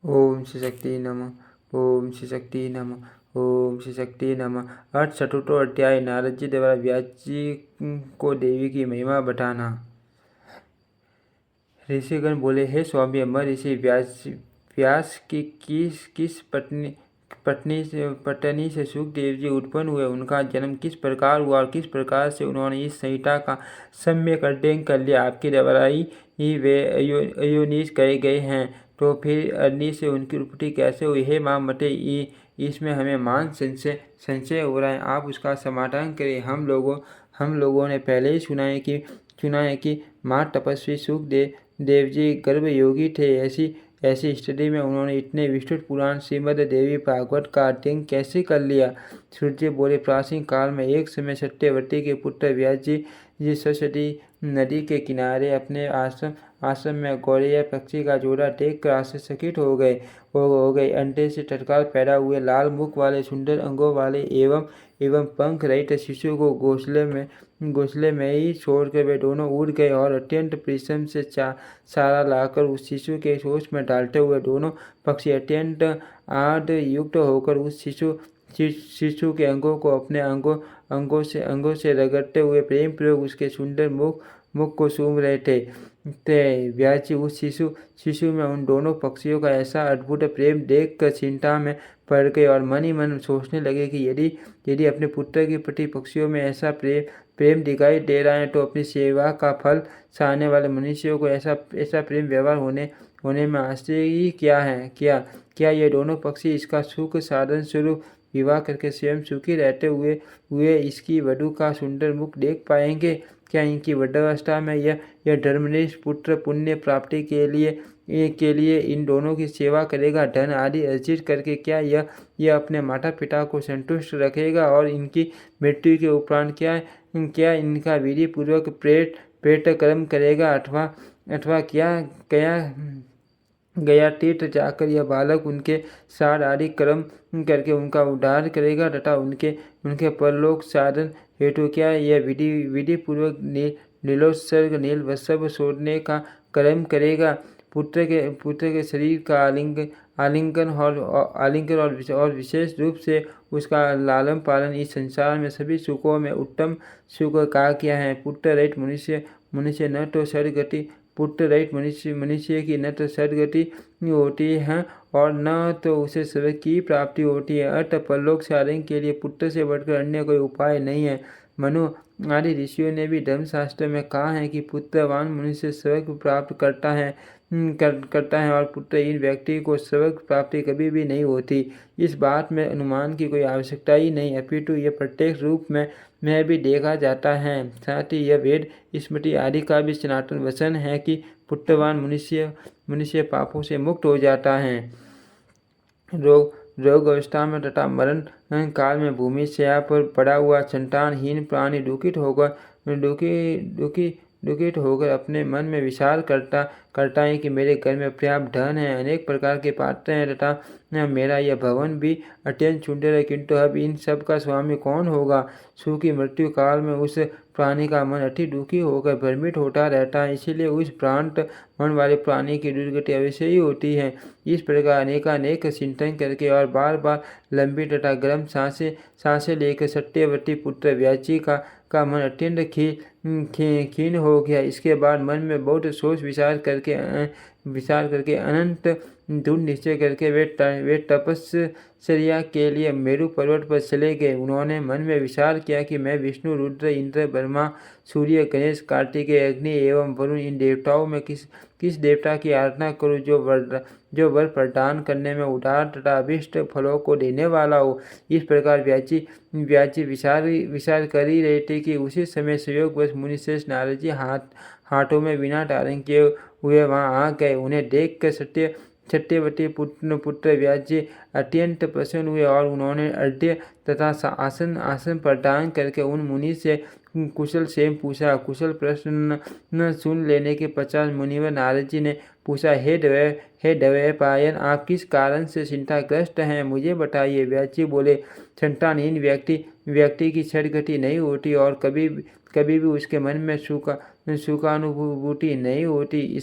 ओम श्री शक्ति नमः। ओम श्री शक्ति नमः। ओम श्री शक्ति नमः। अर्थ चतुर्थो अध्याय। नारद जी द्वारा व्यास जी को देवी की महिमा बताना। ऋषिगण बोले, हे स्वामी, अमर ऋषि व्यास की किस पत्नी से सुखदेव जी उत्पन्न हुए, उनका जन्म किस प्रकार हुआ और किस प्रकार से उन्होंने इस संहिता का सम्यक अध्ययन कर लिया, आपके द्वारा ही वे अयोनिज कहे गए हैं, तो फिर अग्नि से उनकी उत्पत्ति कैसे हुई। हे माँ मते, इसमें हमें मान संशय हो रहा है, आप उसका समाधान करें। हम लोगों ने पहले ही सुना है कि माँ तपस्वी सुखदेव जी गर्भ योगी थे। ऐसी स्थिति में उन्होंने इतने विस्तृत पुराण श्रीमद् देवी भागवत का अध्ययन कैसे कर लिया। सूर्य बोले, प्राचीन काल में एक समय सत्यवती के पुत्र व्यास जी सरस्वती नदी के किनारे अपने आश्रम में गौरैया पक्षी का जोड़ा देखकर आश्चर्यचकित हो गए। अंडे से तत्काल पैदा हुए लाल मुख वाले सुंदर अंगों वाले एवं पंख रहित शिशु को घोंसले में ही छोड़कर वे दोनों उड़ गए और अत्यंत परिश्रम से चारा लाकर उस शिशु के चोंच में डालते हुए दोनों पक्षी अत्यंत आद युक्त होकर उस शिशु के अंगों को अपने अंगों से रगड़ते हुए प्रेम पूर्वक उसके सुंदर मुख को सूंघ रहे थे। व्यास जी उस शिशु में उन दोनों पक्षियों का ऐसा अद्भुत प्रेम देखकर चिंता में पड़ गए और मन ही मन सोचने लगे कि यदि अपने पुत्र के प्रति पक्षियों में ऐसा प्रेम दिखाई दे रहा है, तो अपनी सेवा का फल चाहने वाले मनुष्यों को ऐसा प्रेम व्यवहार होने में आश्चर्य ही क्या है। क्या ये दोनों पक्षी इसका सुख साधन स्वरूप विवाह करके स्वयं सुखी रहते हुए इसकी वधू का सुंदर मुख देख पाएंगे। क्या इनकी वृद्धावस्था में यह धर्मनिष्ठ पुत्र पुण्य प्राप्ति के लिए इन दोनों की सेवा करेगा, धन आदि अर्जित करके क्या यह अपने माता पिता को संतुष्ट रखेगा और इनकी मृत्यु के उपरांत क्या इनका विधि पूर्वक प्रेत कर्म करेगा, अथवा क्या गया तीर्थ जाकर यह बालक उनके साथ आदि कर्म करके उनका उद्धार करेगा तथा उनके परलोक साधन हेतु क्या यह विधि पूर्वक नीलोत्सर्ग नील वस्त्र छोड़ने का कर्म करेगा। पुत्र के शरीर का आलिंगन और विशेष रूप से उसका लालन पालन इस संसार में सभी सुखों में उत्तम सुख कहा गया है। पुत्र रहित मनुष्य न तो सदगति पुत्र रहित मनुष्य की न तो सदगति होती है और न तो उसे स्वर्ग की प्राप्ति होती है। अतः परलोक साधन के लिए पुत्र से बढ़कर अन्य कोई उपाय नहीं है। मनु आदि ऋषियों ने भी धर्मशास्त्र में कहा है कि पुत्रवान मनुष्य स्वर्ग प्राप्त करता है और पुत्रहीन व्यक्ति को स्वर्ग प्राप्ति कभी भी नहीं होती। इस बात में अनुमान की कोई आवश्यकता ही नहीं, अपितु यह प्रत्यक्ष रूप में भी देखा जाता है। साथ ही यह वेद स्मृति आदि का भी सनातन वचन है कि पुत्रवान मनुष्य पापों से मुक्त हो जाता है। रोग अवस्था में तथा मरण काल में भूमि शैया पर पड़ा हुआ संतानहीन प्राणी दुखित होकर अपने मन में विचार करता है कि मेरे घर में पर्याप्त धन है, अनेक प्रकार के पात्र हैं तथा मेरा यह भवन भी अत्यंत सुंदर है, किंतु अब इन सब का स्वामी कौन होगा। सुखी मृत्यु काल में उस प्राणी का मन अति दुखी होकर भ्रमित होता रहता है, इसीलिए उस भ्रांत मन वाले प्राणी की दुर्गति अवश्य ही होती है। इस प्रकार अनेक चिंतन करके और बार बार लंबी तथा गर्म सांसें लेकर सत्यवती पुत्र व्यास जी का मन अत्यंत खीन हो गया। इसके बाद मन में बहुत सोच विचार करके अनंत दृढ़ निश्चय करके वे तपस्या के लिए मेरु पर्वत पर चले गए। उन्होंने मन में विचार किया कि मैं विष्णु रुद्र इंद्र ब्रह्मा सूर्य गणेश कार्तिकेय अग्नि एवं वरुण इन देवताओं में किस देवता की आराधना करूं जो वर प्रदान करने में उदार तथा अभिष्ट फलों को देने वाला हो। इस प्रकार व्यास जी विचार कर ही रहे थे कि उसी समय संयोगवश मुनिश्रेष्ठ नारद जी हाथों में बिना धारण किए हुए वहां आ गए। उन्हें देखकर सत्यवती पुत्र व्यास जी अत्यंत प्रसन्न हुए और उन्होंने अर्घ्य तथा आसन प्रदान करके उन मुनि से कुशल क्षेम पूछा। कुशल प्रश्न सुन लेने के पश्चात मुनिवर नारद जी ने पूछा, हे द्वैपायन, आप किस कारण से चिंताग्रस्त हैं, मुझे बताइए। व्यास जी बोले, संतानहीन व्यक्ति की सद्गति नहीं होती और कभी भी उसके मन में सुखानुभूति नहीं होती।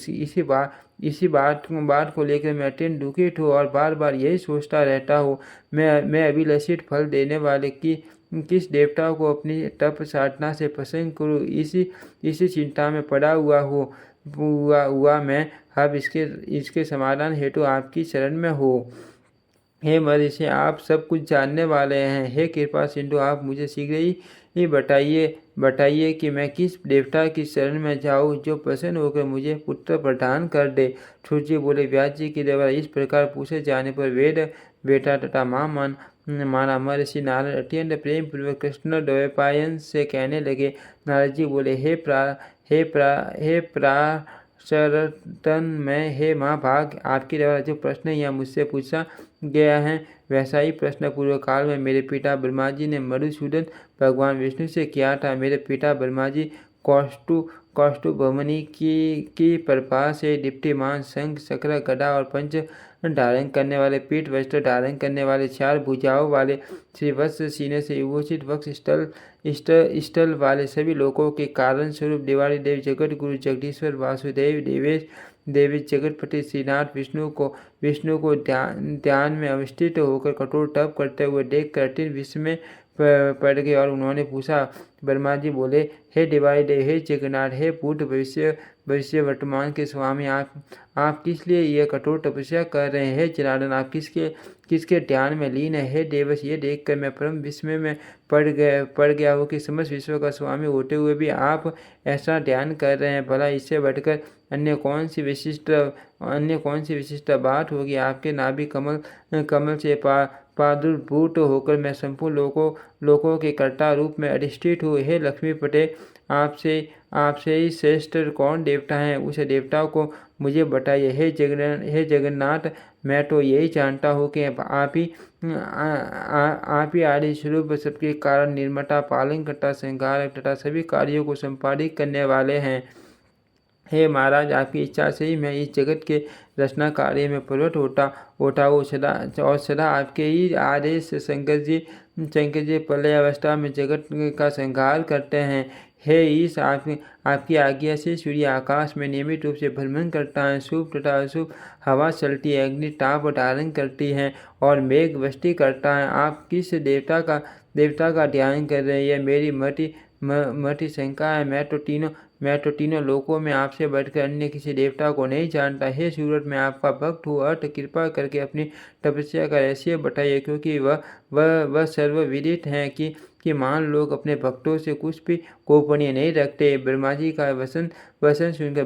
इसी बात को लेकर मैं अत्यंत दुखित हूँ और बार बार यही सोचता रहता हूँ। मैं अभिलषित फल देने वाले किस देवता को अपनी तप साधना से प्रसन्न करूँ, इसी चिंता में पड़ा हुआ मैं अब इसके समाधान हेतु आपकी शरण में हूँ। हे महर्षि, आप सब कुछ जानने वाले हैं। हे कृपा सिंधु, आप मुझे शीघ्र ही बताइए कि मैं किस देवता की शरण में जाऊँ जो प्रसन्न होकर मुझे पुत्र प्रदान कर दे। सूर्य बोले, व्यास जी के द्वारा इस प्रकार पूछे जाने पर वेद बेटा तथा माना महर्षि नारद अत्यंत प्रेम पूर्वक कृष्ण द्वैपायन से कहने लगे। नारद जी बोले, हे शरतन में, हे महाभाग, आपके द्वारा जो प्रश्न यहाँ मुझसे पूछा गया है वैसा ही प्रश्न पूर्व काल में मेरे पिता ब्रह्मा जी ने मधुसूदन भगवान विष्णु से किया था। मेरे पिता ब्रह्मा जी कौस्तु भमनी की प्रभा से दीप्तिमान शंख चक्र गदा और पंच धारण करने वाले, पीठ वस्त्र धारण करने वाले, 4 भुजाओं वाले, श्रीवत्स सीने से विभूषित वक्ष स्थल वाले, सभी लोगों के कारण स्वरूप देवारी देव जगत गुरु जगदीश्वर वासुदेव देवी जगतपति श्रीनाथ विष्णु को ध्यान में अवस्थित होकर कठोर तप करते हुए देख कर अत्यंत विस्मय पड़ गए और उन्होंने पूछा। ब्रह्मा जी बोले, हे देवारी देव, हे जगन्नाथ, हे भूत भविष्य वर्तमान के स्वामी, आप किस लिए यह कठोर तपस्या कर रहे हैं? हे जनार्दन, आप किसके ध्यान में लीन है? हे देवश, ये देखकर मैं परम विस्मय में पड़ गया हूँ कि समस्त विश्व का स्वामी होते हुए भी आप ऐसा ध्यान कर रहे हैं। भला इससे बढ़कर अन्य कौन सी विशिष्ट बात होगी? आपके नाभि कमल से प्रादुर्भूत होकर मैं संपूर्ण लोकों के कर्ता रूप में अधिष्ठित हूँ। हे लक्ष्मीपते, आपसे ही श्रेष्ठ कौन देवता है? उस देवता को मुझे बताइए। हे जगन्नाथ, मैं तो यही जानता हूँ कि आप ही आदि स्वरूप, सबके कारण, निर्माता, पालनकर्ता, संहारक तथा सभी कार्यों को संपादित करने वाले हैं। हे महाराज, आपकी इच्छा से ही मैं इस जगत के रचना कार्य में प्रवृत्त होता हूँ सदा आपके ही आदेश से शंकर जी प्रलय अवस्था में जगत का संहार करते हैं। हे ईश, आपकी आज्ञा से सूर्य आकाश में नियमित रूप से भ्रमण करता है, शुभ तथा अशुभ हवा चलती है, अग्नि ताप धारण करती है और मेघ वृष्टि करता है। आप किस देवता का ध्यान कर रहे हैं? यह मेरी मति शंका है। मैं तो तीनों लोकों में आपसे बढ़कर अन्य किसी देवता को नहीं जानता। हे सूरत, मैं आपका भक्त हूँ, अतः कृपा करके अपनी तपस्या का रहस्य बताइए, क्योंकि वह सर्वविदित है कि महान लोग अपने भक्तों से कुछ भी गोपनीय नहीं रखते। ब्रह्मा जी का वचन सुनकर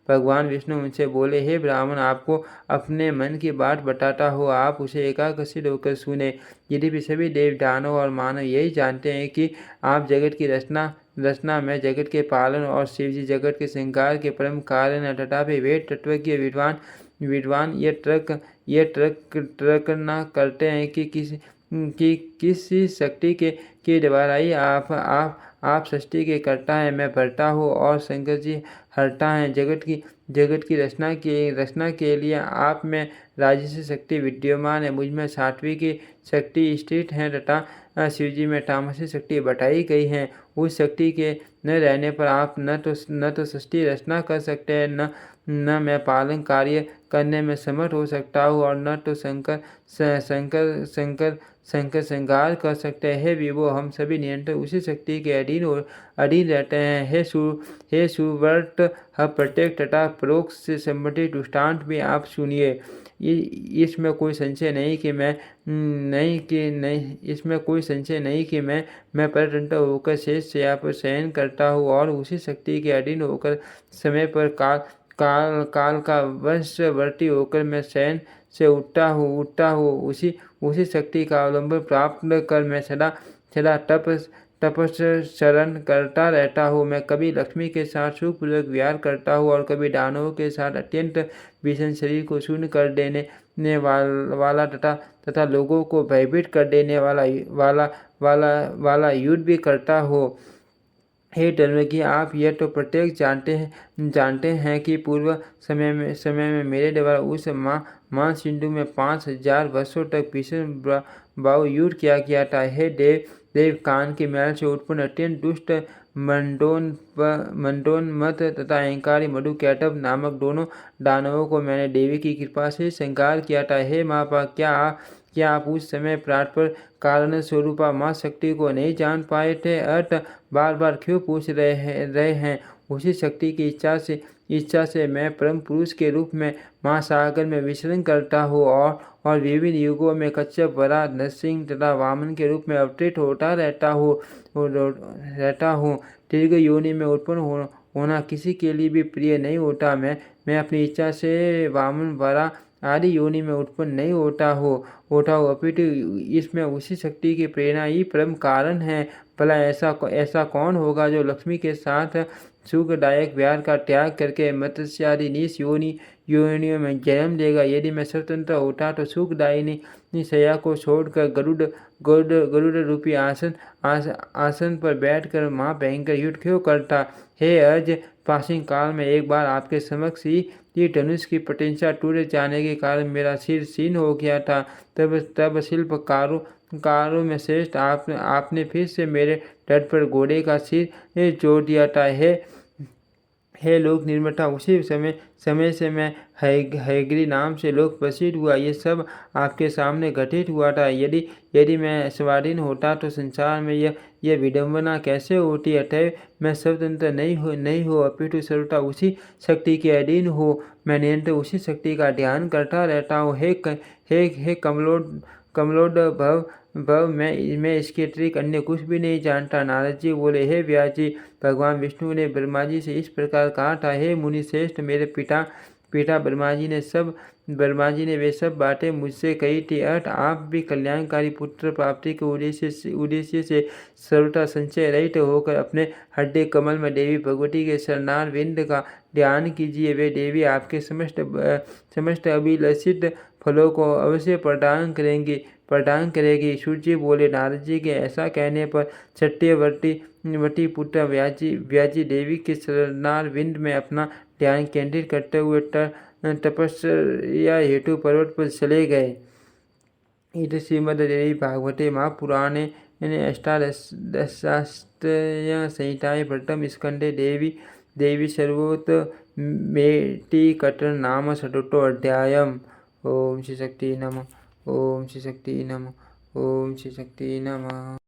भगवान विष्णु उनसे बोले, हे ब्राह्मण, आपको अपने मन की बात बताता हो, आप उसे एकाग्रचित्त होकर सुने। यद्यपि सभी देव, दानव और मानव यही जानते हैं कि आप जगत की रचना में, जगत के पालन और शिवजी जगत के संहार के परम कारण है, तथापि वेद तत्वज्ञ विद्वान ये तर्क न करते हैं कि किसी शक्ति के द्वारा ही आप सृष्टि के कर्ता हैं, मैं भरता हूँ और शंकर जी हरता हैं। जगत की रचना के लिए आप में राजसी शक्ति विद्यमान है, मुझ में सात्विक शक्ति स्थित है तथा शिवजी में तामसी शक्ति बताई गई है। उस शक्ति के न रहने पर आप न तो सृष्टि रचना कर सकते हैं, न मैं पालन कार्य करने में समर्थ हो सकता हूँ और न तो शंकर संहार कर सकते हैं। विभो, हम सभी निरंतर उसी शक्ति के अधीन रहते हैं। हे सुव्रत, प्रत्येक तथा परोक्ष से संबंधित दृष्टांत भी आप सुनिए। इसमें कोई संशय नहीं कि मैं परतंत्र होकर शेष शैया पर शयन करता हूँ और उसी शक्ति के अधीन होकर समय पर काल का वशवर्ती होकर मैं शयन से उठता हूँ। उसी शक्ति का अवलंबन प्राप्त कर मैं सदा तपस्चरण करता रहता हूँ। मैं कभी लक्ष्मी के साथ सुखपूर्वक विहार करता हूँ और कभी दानवों के साथ अत्यंत भीषण शरीर को शून्य कर देने वाला तथा लोगों को भयभीत कर देने वाला युद्ध भी करता हूँ। हे धर्मज्ञ, आप यह तो प्रत्येक जानते हैं कि पूर्व समय में मेरे द्वारा उस मान सिंधु में 5000 वर्षों तक भीषण युद्ध किया गया था। हे देव, कान के मैल से उत्पन्न अत्यंत दुष्ट मंडोन्मत्त तथा अहंकारी मधुकैटभ नामक दोनों दानवों को मैंने देवी की कृपा से संहार किया था। हे माँ, क्या आप उस समय प्राण कारण स्वरूपा माँ शक्ति को नहीं जान पाए थे? अतः बार बार क्यों पूछ रहे हैं? उसी शक्ति की इच्छा से मैं परम पुरुष के रूप में महासागर में विचरण करता हूँ और विभिन्न युगों में कच्छप, वराह, नरसिंह तथा वामन के रूप में अवतरित होता रहता हूँ। दीर्घ योनि में उत्पन्न होना किसी के लिए भी प्रिय नहीं होता। मैं अपनी इच्छा से वामन, वराह आदि योनि में उत्पन्न नहीं होता हूँ, अपितु इसमें उसी शक्ति की प्रेरणा ही परम कारण है। भला ऐसा कौन होगा जो लक्ष्मी के साथ सुखदायक विहार का त्याग करके मत्स्यादि नीच योनियों में जन्म लेगा? यदि मैं स्वतंत्र होता तो सुखदायिनी शैया को छोड़कर गरुड़ रूपी आसन पर बैठकर महाभयंकर युद्ध क्यों करता? हे अर्ज, प्राचीन काल में एक बार आपके समक्ष ही धनुष की प्रतिष्ठा टूट जाने के कारण मेरा सिर छीन हो गया था। तब शिल्पकारों में श्रेष्ठ आपने फिर से मेरे तट पर घोड़े का सिर जोड़ दिया था। हे लोक निर्माता, उसी समय से मैं हैग्री नाम से लोक प्रसिद्ध हुआ। ये सब आपके सामने घटित हुआ था। यदि मैं स्वाधीन होता तो संसार में यह विडंबना कैसे होती? अतः मैं स्वतंत्र नहीं हो, अपितु सर्वथा उसी शक्ति के अधीन हो। मैं निरंतर उसी शक्ति का ध्यान करता रहता हूँ। हे कमलोड भव, मैं इसके अतिरिक्त अन्य कुछ भी नहीं जानता। नारद जी बोले, हे व्यास जी, भगवान विष्णु ने ब्रह्मा जी से इस प्रकार कहा था, हे मुनि श्रेष्ठ, मेरे पिता ब्रह्मा जी ने वे सब बातें मुझसे कही थी। अतः आप भी कल्याणकारी पुत्र प्राप्ति के उद्देश्य से सर्वथा संचय रहित होकर अपने हृदय कमल में देवी भगवती के शरणार विंद का ध्यान कीजिए। वे देवी आपके समस्त अभिलषित फलों को अवश्य प्रदान करेगी। सूर्य बोले, नारद जी के ऐसा कहने पर सत्यवती पुत्र व्याजी देवी के शरणार विंद में अपना ध्यान केंद्रित करते हुए तपस्या हेतु पर्वत पर चले गए। इति श्रीमद्देवी भागवते महापुराणे अष्टादशास्त्रय संहितायां प्रथम स्कंदे देवी सर्वोत्तमेति कथन नाम चतुर्थो अध्यायम्। ओम श्री शक्ति नमः। ओम श्री शक्ति नमः। ओम श्री शक्ति नमः।